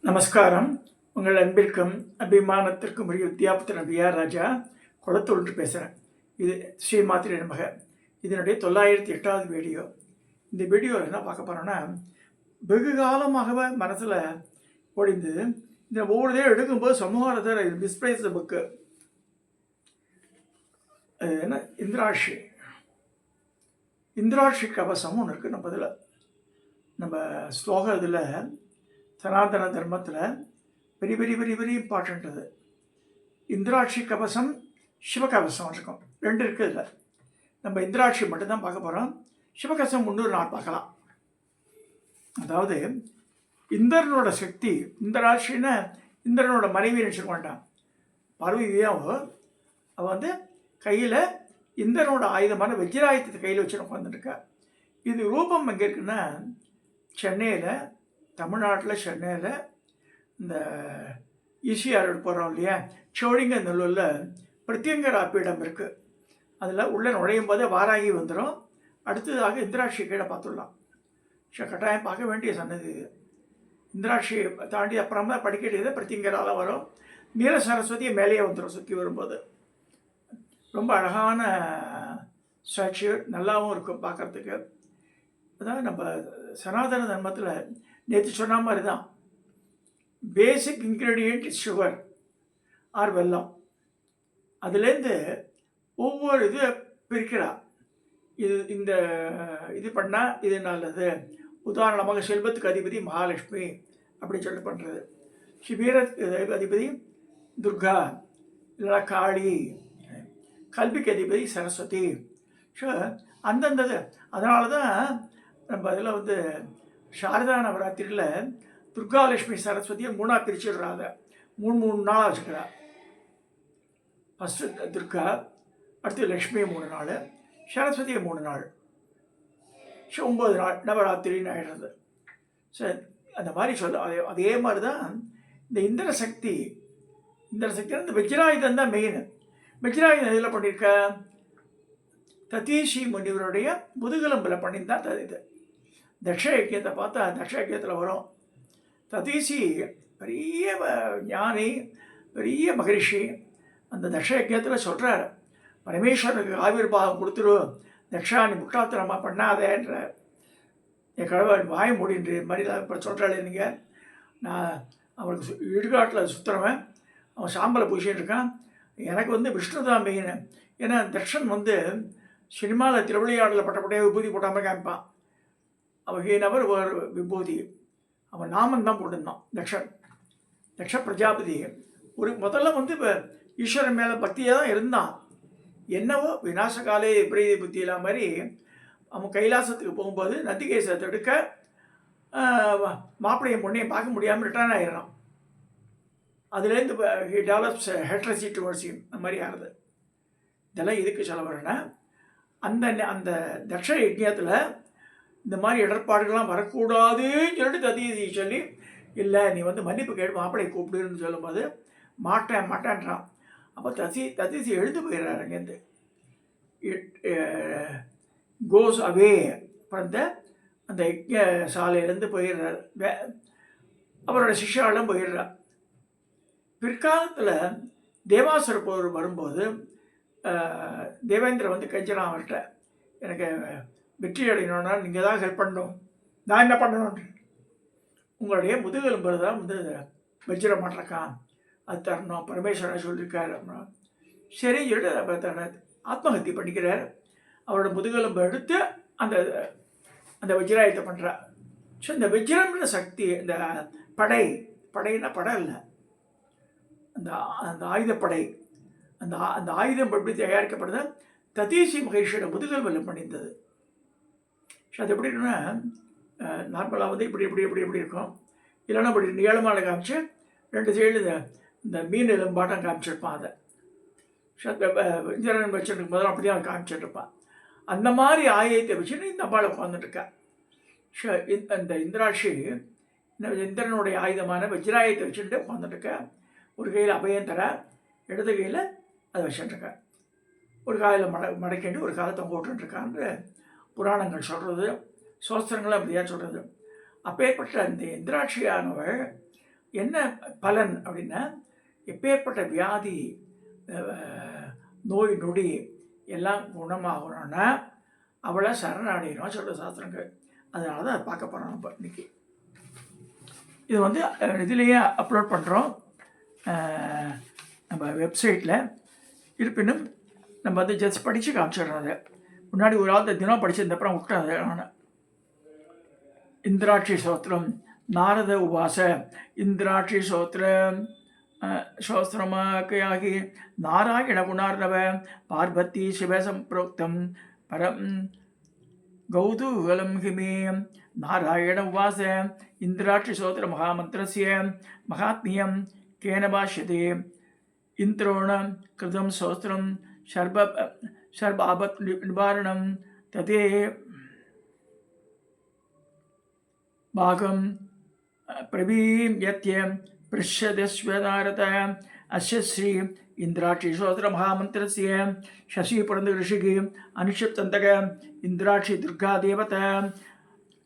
நமஸ்காரம். உங்கள் அன்பிற்கும் அபிமானத்திற்கும் உரிய வித்யாபுத்திரன் விஆர் ராஜா குளத்தூர் பேசுகிறேன். இது ஸ்ரீ மாத்திரை நமக. இதனுடைய 908வது வீடியோ. இந்த வீடியோவில் என்ன பார்க்க போகிறோன்னா, வெகு காலமாகவே மனசில் ஓடிந்தது. இந்த ஒவ்வொரு தடவை எடுக்கும்போது சமூகத்தில் இது மிஸ்பிரைஸ் புக்கு. என்ன இந்திராட்சி கவசம் ஒன்று இருக்குது. நம்ம ஸ்லோகம் இதில் சனாதன தர்மத்தில் very very very very important. அது இந்திராட்சி கவசம், சிவகவசம் இருக்கும், ரெண்டு இருக்குது. இதில் நம்ம இந்திராட்சி மட்டும்தான் பார்க்க போகிறோம். சிவகவசம் முன்னூறு நாள் பார்க்கலாம். அதாவது இந்திரனோட சக்தி, இந்திராட்சின்னா இந்திரனோட மனைவி நினச்சிக்க வேண்டாம், பார்வதியாவோ. அவள் வந்து கையில் இந்திரனோட ஆயுதமான வஜ்ராயுதத்தை கையில் வச்சு உட்காந்துருக்கா. இது ரூபம் எங்கே இருக்குன்னா, சென்னையில், தமிழ்நாட்டில் சென்னையில் இந்த ஈசிஆர் போகிறோம் இல்லையா, சோழிங்க நல்லூரில் பிரத்யங்கரா பீடம் இருக்குது. அதில் உள்ளே நுழையும் போதே வாராகி வந்துடும். அடுத்ததாக இந்திராட்சி கீழே பார்த்துடலாம். கட்டாயம் பார்க்க வேண்டிய சன்னதி இது. இந்திராட்சியை தாண்டி அப்புறமா படிக்கட்டியது பிரத்யங்கரால் வரும். நீல சரஸ்வதியை மேலேயே வந்துடும் சுற்றி வரும்போது. ரொம்ப அழகான ஸ்டாச்சு, நல்லாவும் இருக்கும் பார்க்குறதுக்கு. அதாவது நம்ம சனாதன தர்மத்தில் நேற்று சொன்ன மாதிரி தான், பேசிக் இன்க்ரீடியண்ட் சுகர் ஆர் வெல்லம். அதுலேருந்து ஒவ்வொரு இது பிரிக்கிறா. இந்த இது பண்ணால் இது நல்லது. உதாரணமாக செல்வத்துக்கு அதிபதி மகாலட்சுமி அப்படின்னு சொல்லிட்டு பண்ணுறது. வீரத்துக்கு அதிபதி துர்கா இல்லைனா காளி, கல்விக்கு அதிபதி சரஸ்வதி. ஸோ அந்தந்தது. அதனால தான் நம்ம அதில் வந்து சாரதா நவராத்திரியில் துர்காலட்சுமி சரஸ்வதியை 3ஆக பிரிச்சுடுறாங்க. 3 நாளாக வச்சுக்கிறா. ஃபஸ்ட்டு துர்கா, அடுத்து லக்ஷ்மி 3 நாள், சரஸ்வதியை 3 நாள். ஸோ 9 நாள் நவராத்திரின்னு ஆகிடுறது. ஸோ அந்த மாதிரி அதே மாதிரி தான் இந்த இந்திர சக்தி இந்த வஜ்ராயுதம் தான் மெயின். வஜ்ராயுதம் இதில் பண்ணியிருக்க ததீஷி முனிவருடைய முதுகெலும்பில் பண்ணியிருந்தான். இது தக்ஷ யஜ்யத்தை பார்த்தா தக்ஷ யஜ்யத்தில் வரும். ததீசி பெரிய ஞானி, பெரிய மகரிஷி. அந்த தக்ஷ யஜ்யத்தில் சொல்கிறார், பரமேஸ்வரனுக்கு ஆவிர்வாகம் கொடுத்துரு, தக்ஷா நீ முட்டாத்தனமாக பண்ணாதேன்ற. என் கடவுள் வாய் மூடின்ற மாதிரி இப்போ சொல்கிறாள். நீங்கள் நான் அவனுக்கு இடுகாட்டில் சுற்றுறவன், அவன் சாம்பலை பூசின்னு இருக்கான். எனக்கு வந்து விஷ்ணு தான் மெயின். ஏன்னா தக்ஷன் வந்து சினிமாவில் திருவிளையாடலில் பட்டப்படையாக விபூதி போட்டாமல் காமிப்பான். அவன் நபர் ஒரு விபூதி, அவன் நாமன் தான் போட்டிருந்தான். தக்ஷ பிரஜாபதி முதல்ல வந்து இப்போ ஈஸ்வரன் மேலே பக்தியாக தான் இருந்தான். என்னவோ விநாசகாலே விபரீத புத்தி இல்லாம மாதிரி அவன் கைலாசத்துக்கு போகும்போது நந்திகேசத்தை எடுக்க மாப்பிள்ளையும் பொண்ணையும் பார்க்க முடியாமல் ரிட்டர்ன் ஆகிடுறான். அதுலேருந்து ஹி டெவலப்ஸ் ஹெட்ரஸி டுவர்ட்ஸ் ஹிம். அந்த மாதிரி ஆகுது. இதெல்லாம் இதுக்கு சொல்ல வரேன்னா, அந்த தக்ஷ யஜ்ஞத்தில் இந்த மாதிரி இடர்பாடுகள்லாம் வரக்கூடாதுன்னு சொல்லிட்டு ததீசி சொல்லி, இல்லை நீ வந்து மன்னிப்பு கேட்டு மாப்பிள்ளை கூப்பிடுன்னு சொல்லும்போது மாட்டேன்றான். அப்போ ததீசி எழுந்து போயிடுறாரு அங்கேருந்து. கோஸ் அவே பிறந்த அந்த யஜ்ஞ சாலையிலேருந்து போயிடுறார். அவரோட சிஷ்யாலும் போயிடுறார். பிற்காலத்தில் தேவாசுர போர் வரும்போது தேவேந்திர வந்து கெஞ்சனா அவர்கிட்ட, எனக்கு வெற்றி அடையணும்னா நீங்கள் தான் ஹெல்ப் பண்ணணும், நான் என்ன பண்ணணும், உங்களுடைய முதுகெலும்பு தான் வந்து வஜ்ர மாட்டிருக்கான், அது தரணும், பரமேஸ்வரன் சொல்லியிருக்காரு. சரி சொல்லிட்டு ஆத்மஹத்தி பண்ணிக்கிறார். அவரோட முதுகெலும்பை எடுத்து அந்த அந்த வஜ்ராயத்தை பண்ணுறார். ஸோ இந்த வஜ்ரம்ன்ற சக்தி, இந்த படைன்னா படம் இல்லை, அந்த ஆயுதப்படை, அந்த ஆயுதம் எப்படி தயாரிக்கப்படுது, ததீசி மகேஷோட முதுகெலும்பில் பண்ணியிருந்தது. ஸோ அது எப்படி இருக்குன்னா, நார்மலாக வந்து இப்படி இப்படி இப்படி இப்படி இருக்கும். இல்லைன்னா இப்படி நீளமான காமிச்சு 2 சைடு இந்த மீன் எலும்பாட்டம் காமிச்சிருப்பான். அதை ஸோ அந்த இந்திரன் வச்சுருக்கு முதல்ல அப்படி தான் காமிச்சிட்ருப்பான். அந்த மாதிரி ஆயுதத்தை வச்சுன்னு இந்த அம்பாளை உட்காந்துட்டுருக்கா. ஸோ இந்த இந்திராட்சி இந்திரனுடைய ஆயுதமான வஜ்ராயுதத்தை வச்சுட்டு உட்காந்துட்டுருக்கா. ஒரு கையில் அபயம் தர, இடது கையில் அதை வச்சுட்டுருக்கா. ஒரு காலையில் மடக்கிட்டு ஒரு காலத்தை போட்டுருக்கான்னு புராணங்கள் சொல்கிறது, சோஸ்திரங்களும் அப்படியா சொல்கிறது. அப்பேற்பட்ட அந்த இந்திராட்சியானவள் என்ன பலன் அப்படின்னா, எப்பேற்பட்ட வியாதி நோய் நொடி எல்லாம் குணமாகணும்னா அவளை சரணடையணும் சொல்கிற சாஸ்திரங்கள். அதனால தான் அதை பார்க்க போகிறோம் நம்ம இன்னைக்கு. இது வந்து இதுலேயே அப்லோட் பண்ணுறோம் நம்ம வெப்சைட்டில். இருப்பினும் நம்ம வந்து ஜஸ்ட் படித்து காமிச்சிடுறோம். அதை முன்னாடி ஒரு ஆள் தினம் படிச்சிருந்த அப்புறம் விட்டேன் அதை நான். இந்திராட்சி ஸ்தோத்திரம் நாரத உவாச இந்திராட்சி ஸ்தோத்திரமாகி நாராயண குணார்ணவ பார்வதி சிவசம்பிரோக்தம் பரம் கௌதூகலம் ஹிமே நாராயண உவாச இந்திராட்சி ஸ்தோத்திர மகாமந்திரஸ்ய மகாத்மியம் கேன பாஷ்யதே இந்திரோண கிருதம் ஸ்தோத்திரம் சர்வாபத் நிவாரணம் ததே பாகம் பிரவீயத்ய पृष्यदस्वनारत अस्य श्री इंद्राक्षी स्त्रोत्र महामंत्रस्य शशि पुरंद ऋषिः अनुष्ठन्तक इंद्राक्षी दुर्गा देवता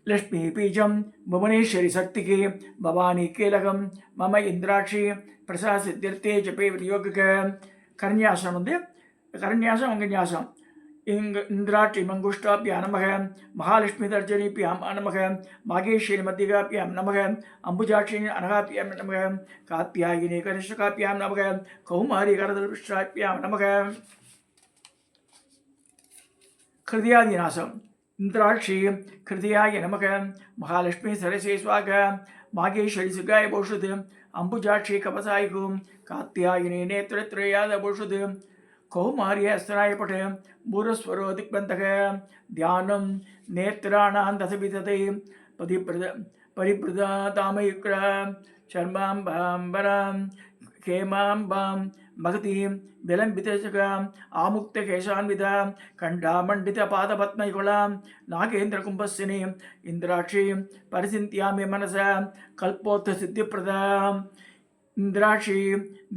लक्ष्मी बीजं भुवनेश्वरी शक्तिः भवानी कीलकं मम इंद्राक्षी प्रसाद सिद्ध्यर्थे जपे विनियोगक करन्यासम வந்து करन्यासम अंगन्यासम इंद्राक्षी मंगुष्टाभ्यां नमः महालक्ष्मी तर्जनीभ्यां नमः मागेश्वरी मध्यगाभ्यां नमः अंबुजाक्षी अनघाभ्यां नमः कात्यायिनी कनिष्ठकाभ्यां नमः कौमारी करदलपृष्ठाभ्यां नमः हृदयादिनाशम इंद्राक्षी हृदयाय नमः महालक्ष्मी सरसे स्वाहा मागेश्वरी सुगाय भूषुद अंबुजाक्षी कपसायिगुं कात्यायिनी नेत्रत्रयाद भूषुद कौमार्य अस्त्राय पट भूरस्वरो दिक्बंधक ध्यानं नेत्राणां दशविधते परिप्रदातामयुक्र शर्माम्बां हेमाम्बां महतीं विलम्बितचकां आमुक्तकेशान्वितां कण्ठामण्डितपादपद्मयुगलां नागेन्द्रकुम्भस्सिनीं इन्द्राक्षीं परिचिन्त्यामि मनसा कल्पोत्थसिद्धिप्रदाम् इंद्राक्षी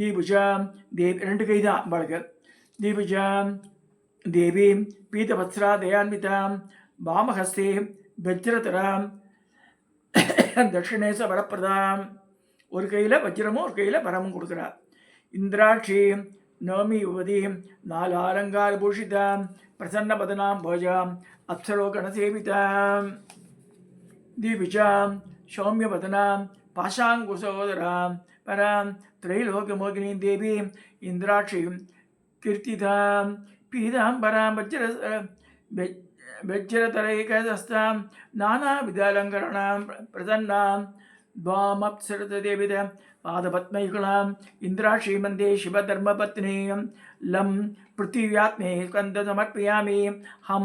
दीभुजा देवी ரெண்டு கை தான் அம்பாளுக்கு. दीभुजा देवी पीतवत्सरा दयान्विता वामहस्ते वज्रतरा दक्षिणेश वरप्रदा ஒரு கையில் வஜ்ரமும் ஒரு கையில் வரமும் கொடுக்குறார். இந்திராட்சி நவமி யுவதி நாலு அலங்கார பூஷிதா பிரசன்ன பதனாம் போஜாம் அப்சரோகணசேவிதாம் दीभुजा सौम्यवदनां पाशाङ्कुशोदरां परां त्रैलोक्यमोगिनी देवी इंद्राक्षी कीर्तिदां पीताम्बरां वज्रतरैकहस्तां नानाविधालङ्करणां प्रसन्नां द्वामप्सरतदेविद पादपद्मयुगलां इंद्राक्षी मन्दे शिवधर्मपत्नीं लं पृथिव्यात्मे स्कन्द समर्पयामि हम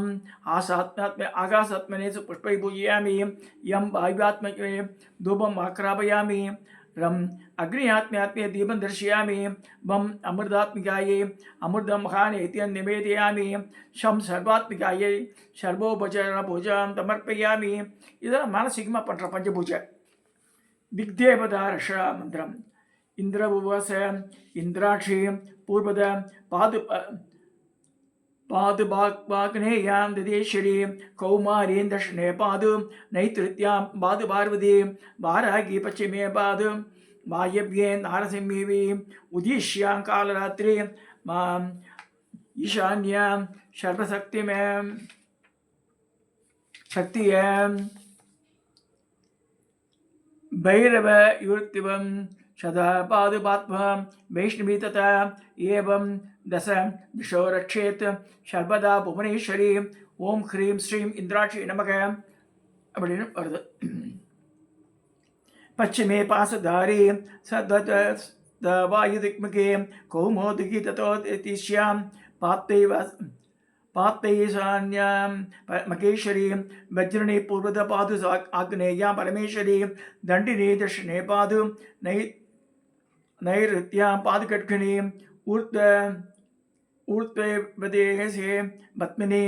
आकाशात्मने पुष्पै पूजयामि यं वायुवात्मके धूपम् आक्रापयामि रम अग्नियात्म्यात्मे दीपं दर्शयामि वम अमृतात्मिकायै अमृतं महानेत्यं निवेदयामि शं सर्वात्मिकायै सर्वोपचार पूजां समर्पयामि. इधर मानसिकमा पண்ற पंचभूजा दिग्देवता रक्षा मंत्रम इंद्र उवास इंद्राक्षी पूर्वद पादुबाग्नेयां ददेश्वरी कौमारीं दक्षिणे पादु नैतृत्यां पादु पार्वती वारागी पश्चिमे पादु वायव्ये नारसिंही उदीश्यां कालरात्रि मां ईशान्यां सर्वशक्तिमें शक्तियां भैरव युक्तिवं सदा पादुपात्मा वैष्णवी तथा एवं दश दिशो रक्षेत सर्वदा भुवनेश्वरी ओम ह्रीं श्रीं इंद्राक्षी नमः அப்படின்னு வருது. पश्चिमे पासधारी वायुदिक्मुखे कौमोदकी ततोतिश्यां पाप्तैशान्यां महेश्वरी वज्रणी पूर्वद पादु आग्नेयां परमेश्वरी दंडिनी दक्षिणे पादु नैऋत्यां पादुकट्किणी ऊर्ध्वदेशे पत्मिनी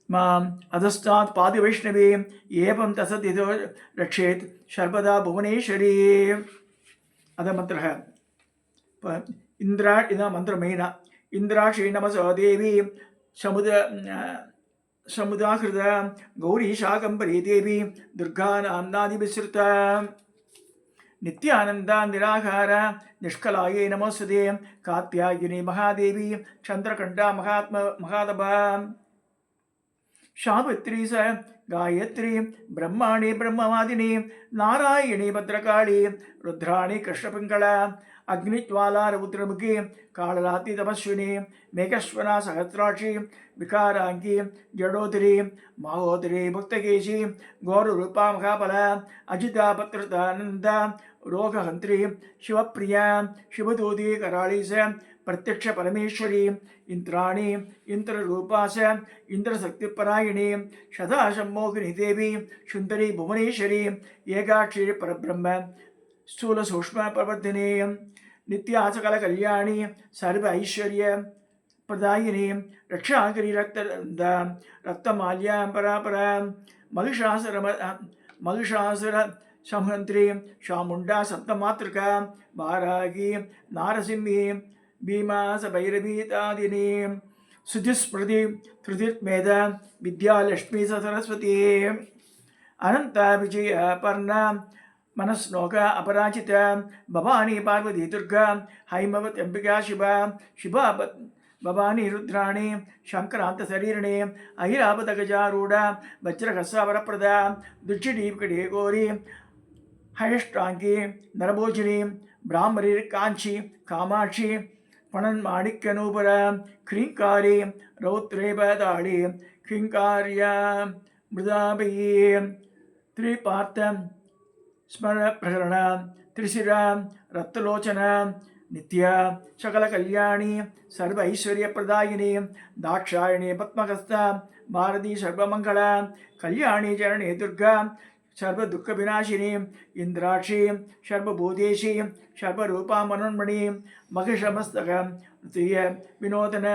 माम् अधस्तात् पादवैष्णवी एवं तसदितो रक्षेत सर्वदा भुवनेश्वरी. अद मंत्रः इंद्रा इदा मंत्र मेन इंद्राक्षी नमसो देवी समुदाहृत गौरी शाकंभरी देवी दुर्गा नाम्नादिभिसृत नित्यानंदा निराकार निष्कलाये नमोस्तुते कात्यायिनी महादेवी चंद्रकंडा महात्मा सावित्री स गायत्री ब्रह्माणी ब्रह्मवादिनी नारायणी भद्रकाली रुद्राणी कृष्णपिंगला अग्निज्वाला रुद्रमुखी कालरात्रि तपस्विनी मेघश्वना सहस्राक्षी विकारांगी जडोदरी महोदरी भक्तकेशी गौररूपा महाबला अजिता पत्रतानंद रोगहंत्री शिवप्रिया शिवदूती कराली से प्रत्यक्ष परमेश्वरी इंद्राणी इंद्ररूपा से इंद्रशक्तिपरायणी सदा सम्मोहिनी देवी सुंदरी भुवनेश्वरी एकाक्षी परब्रह्म स्थूल सूक्ष्म प्रवर्धिनी नित्या सकल कल्याणी सर्व ऐश्वर्य प्रदायिनी रक्षाकरी रक्तमाल्या परापरा महिषासुर संहंत्री चामुंडा सप्तमातृका वारागी नारसिंही भीमा भैरवीतादिनी सुधिस्मृति त्रिदिर्मेध विद्यालक्ष्मी सरस्वती अनंत विजय पर्णा मनस्नोक अपराजित भवानी पार्वती दुर्गा हैमवत अंबिका शिवा शिवा भवानी रुद्राणी शंकरांत शरीरणे ऐरावत गजारूढ़ वज्रहसा वरप्रदा दुच्चिडीपकड़े गौरी हयष्टांगी नरभोजिनी ब्राह्मरी कांची कामाक्षी पणन्माणिक्यनूपुर क्रींकारी रौद्रेपदाड़ी क्रींकार्य मृदाभयी त्रिपार्थ स्मरण प्रकरण त्रिशिरा रक्तलोचना नित्य सकल कल्याणी सर्व ऐश्वर्य प्रदायिनी दाक्षायणी पद्महस्ता भारती सर्वमंगला कल्याणी चरणे दुर्गा सर्व दुख विनाशिनी इंद्राक्षी सर्वभूतेशी सर्वरूपा मनोन्मणि महिषमस्तक विनोदन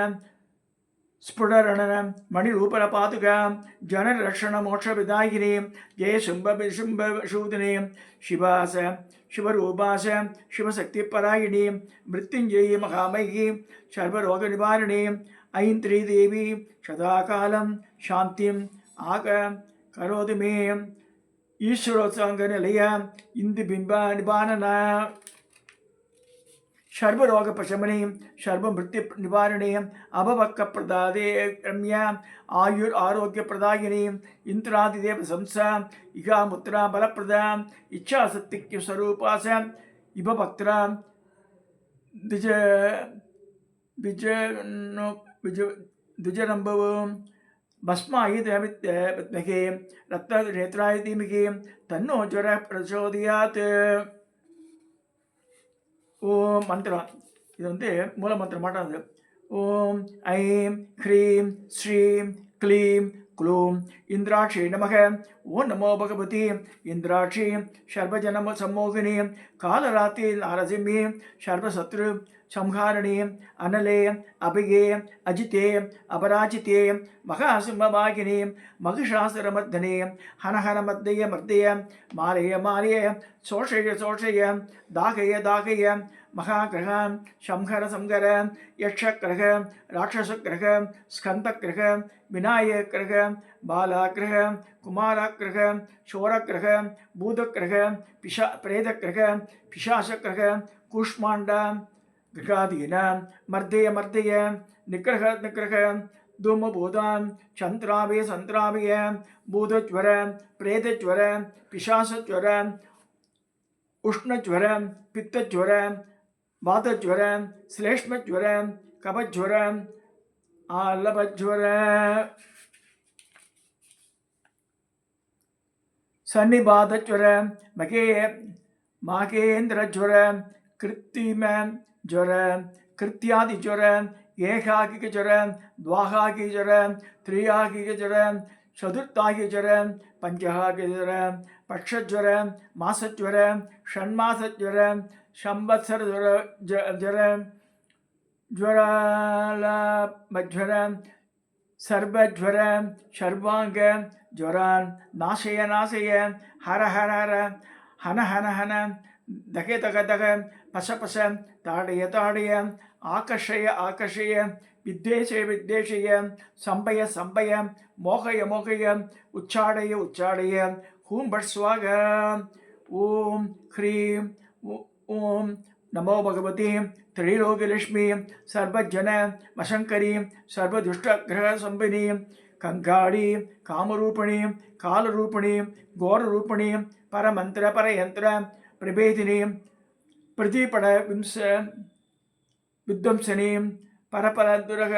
स्फुटरणन मणिरूपण पातुका जनरक्षण मोक्ष विदायिनी जय शुंभ शूदिनी शिवास शिवरूपास शिवशक्तिपरायिणी मृत्युंजयी महामयी सर्वरोग निवारिणी ऐन्द्री देवी सदाकालं शांतिम आक करोतु मे ईश्वरोत्संग निलय इंदुबिंब निवारण सर्वरोग प्रशमनी सर्वमृत्यु निवारिणी अभवक्क प्रदादे रम्या आयुर आरोग्य प्रदायिनी इंद्रादिदेव संसा इगा मुद्रा बलप्रदा इच्छा शक्ति स्वरूपास इव भक्त्र द्विज द्विज द्विज द्विजरंभव भस्मायुधे रक्त नेत्राय धीमहि तन्नो ज्वर प्रचोदयात् ஓம் மந்திரம் இது வந்து மூல மந்திரம் மாட்டாது ஓம் ஐம் ஹ்ரீம் ஸ்ரீம் க்ளீம் க்ளூம் இந்திராட்சி நமக ஓம் நமோ பகவதி இந்திராட்சி சர்வஜனம சம்மோகினி காலராத்தி நாரசிம்மி சர்வசத்ரு संहारणे अनले अभिगे अजिते अपराजिते महासिंहवागिने महिषासुरमर्दने हनहन मर्दय मर्दय मालय मालय शोषय शोषय दाहय दाहय महाग्रह संहर संहर यक्षग्रह राक्षसग्रह स्कंदग्रह विनायकग्रह बालाग्रह कुमारग्रह शोरग्रह भूतग्रह प्रेतग्रह पिशाचग्रह कूष्मांड ग्रहादीन मर्दय मर्दय निग्रह निग्रह धूमभूतान चंद्रावय संत्रावय भूतज्वर प्रेतज्वर पिशाचज्वर उष्णज्वर पित्तज्वर वातज्वर श्लेष्मज्वर कफज्वर आलभज्वर सन्निबाधज्वर माकेन्द्रज्वर कृत्रिम ज्वर कृत्यादि ज्वर एकाकिक ज्वर द्वाहाकिक ज्वर त्रियाकिक ज्वर चतुर्थाकिक ज्वर पंचहाकिक ज्वर पक्षज्वर मासज्वर षण्मासज्वर संवत्सर ज्वर ज्वर सर्वज्वर सर्वांग ज्वरान नाशय नाशय हर हर हर हन हन हन दगे दग दग पश पश ताड़य ताड़य आकर्षय आकर्षय வித்வேஷய வித்வேஷய சம்பய சம்பய மோகய மோகய உச்சாடய உச்சாடய ஹூம் பட் ஸ்வாக ஓம் ஹ்ரீம் ஓம் நமோ பகவதி திரைலோகலக்ஷ்மி சர்வஜன வசங்கரி சர்வதுஷ்டகிரக சம்பினி கங்காடி காமரூபிணி காலரூபிணி கோரரூபிணி பரமந்திர பரயந்திர பிரபேதினி பிரதீபட விம்ச வித்வம்சனி பரபரதுரக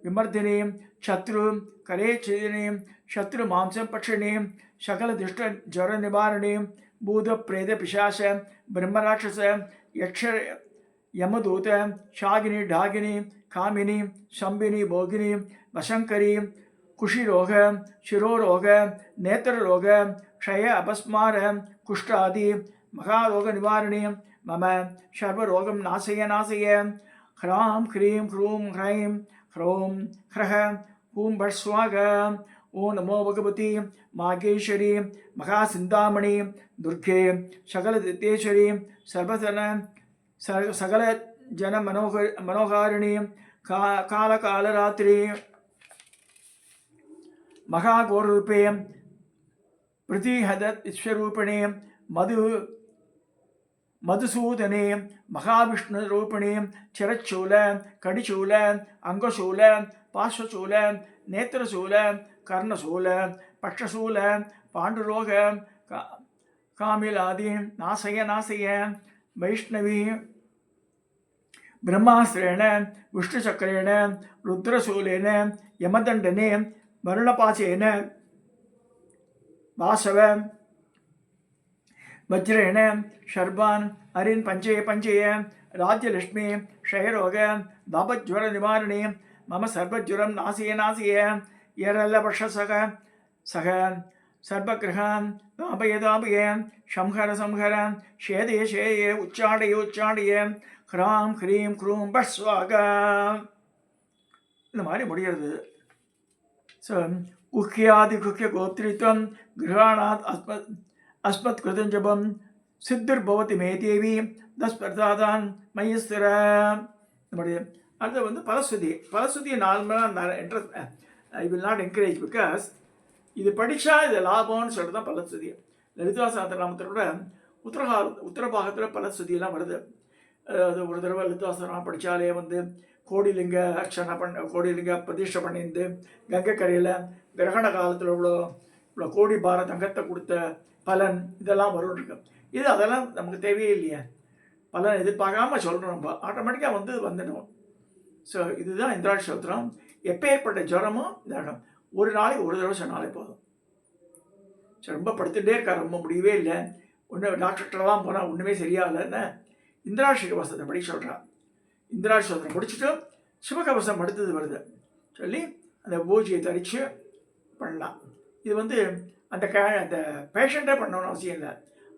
விமர்தினி சத்ரு கலேச்சிதினி சத்ரு மாம்சம் பட்சிணி சகல துஷ்ட ஜர நிவாரணி பூத பிரேத பிசாச பிரம்மராட்சச யக்ஷ யமதூத ஷாகினி டாகினி காமினி சம்பினி போகினி வசங்கரி குஷிரோக சிரோரோக நேத்திரரோக க்ஷய அபஸ்மார குஷ்டாதி மகாரோக நிவாரணி மம சர்வரோகம் நாசய நாசய ஹ்ராம் ஹ்ரீம் ஹ்ரூம் ஹ்ரைம் ஹ்ரோம் ஹ்ரஹ ஹூம் பட் ஸ்வாக ஓ நமோ பகவதி மாகேஸ்வரி மகாசிந்தாமணி துர்கே சகல தித்தேஸ்வரி சர்வசன சகல ஜன மனோகாரிணி கால காலராத்திரி மகாகோரூபே பிரதிஹத விஸ்வரூபிணி மதுசூதனே மகாவிஷ்ணுரூபிணி சிரச்சூல கடிச்சூல அங்கசூல பாஸ்வசூல நேத்திரசூல கர்ணசூல பட்சசூல பாண்டுரோக காமிலாதி நாசய நாசய வைஷ்ணவி பிரம்மாஸ்திரேண விஷ்ணுசக்கரேண ருத்ரசூலேன யமதண்டனே வருணபாசேன வாசவ வஜ்ரேண ஷர்பான் அரின் பஞ்சய பஞ்சய ராஜ்யலக்ஷ்மி க்ஷயரோக தாபஜ்வர நிவாரணி மம சர்வஜ்வரம் நாசிய நாசிய யரலபஷசக சக சர்வகிரகம் தாபய தாபய சம்ஹர சம்ஹர ஷேதய ஷேய உச்சாடய உச்சாடய ஹ்ராம் ஹ்ரீம் க்ரூம் பட் ஸ்வாக. இந்த மாதிரி முடிகிறது. ஸோ குக்கியாதி குக்கிய கோத்திரித்வம் கிரகாணாத் அஸ்மத் கிருதம் ஜபம் சித்திர்பவதி மே தேவி தஸ்பர்தாதான் மையஸ்திர. நம்முடைய அடுத்து பலஸ்ருதியை நார்மலாக interest I will not encourage because இது படித்தா இது லாபம்னு சொல்லிட்டு தான் பலஸ்ருதி. லலிதா சஹஸ்ரநாமத்தில் கூட உத்தரபாகத்தில் பலஸ்ருதியெல்லாம் வருது. அது ஒரு தடவை லலிதா சஹஸ்ரநாமம் படித்தாலே கோடிலிங்க அர்ச்சனை கோடிலிங்க பிரதிஷ்டை பண்ணியிருந்து கங்கை கரையில் கிரகண காலத்தில் இவ்வளோ கோடி பார தங்கத்தை கொடுத்த பலன் இதெல்லாம் வரும் இருக்கு. அதெல்லாம் நமக்கு தேவையே இல்லையா? பலன் எதிர்பார்க்காம சொல்கிறோம், நம்ம ஆட்டோமேட்டிக்காக வந்துடும். ஸோ இதுதான் இந்திராட்சி ஸ்தோத்திரம். எப்பேற்பட்ட ஜுரமும் இதாகும். ஒரு நாளைக்கு ஒரு தடவை சொன்னாலே போதும். ஸோ ரொம்ப படுத்துகிட்டே இருக்கார், ரொம்ப முடியவே இல்லை, ஒன்று டாக்டர்கிட்டலாம் போனால் ஒன்றுமே சரியாகலைன்னு இந்திராட்சி கவசத்தை படி சொல்கிறான். இந்திராட்சி ஸ்தோத்திரம் முடிச்சுட்டு சிவகவசம் அடுத்தது வருது சொல்லி அந்த பூஜையை தரித்து பண்ணலாம். இது அந்த அந்த பேஷண்ட்டே பண்ணணும்னு அவசியம் இல்லை.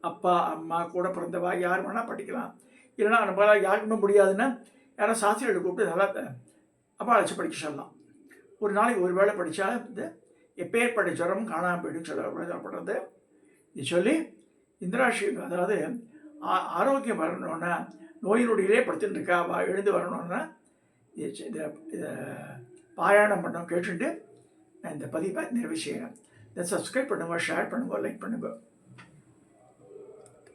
அப்பா அம்மா கூட பிறந்தவா யார் வேணால் படிக்கலாம். இல்லைனா நம்மளால் யாருக்குமே முடியாதுன்னா யாரும் சாஸ்திரிகளை கூப்பிட்டு நல்லா அப்பா அழைச்சி படிக்க சொல்லலாம். ஒரு நாளைக்கு ஒரு வேளை படித்தா எப்பேற்பட்ட ஜுரம் காணாமல் போயிடுன்னு சொல்லப்படுறது. இது சொல்லி இந்திராட்சி அதாவது ஆரோக்கியம் வரணுன்னா, நோயினுடையிலே படுத்துட்டு இருக்கா எழுந்து வரணுன்னா இதை பாராயணம் பண்ணோம் கேட்டுட்டு நான் இந்த பதிவை நிறைவு செய்கிறேன். இதை சப்ஸ்கிரைப் பண்ணுங்கள், ஷேர் பண்ணுங்கள், லைக் பண்ணுங்கள்.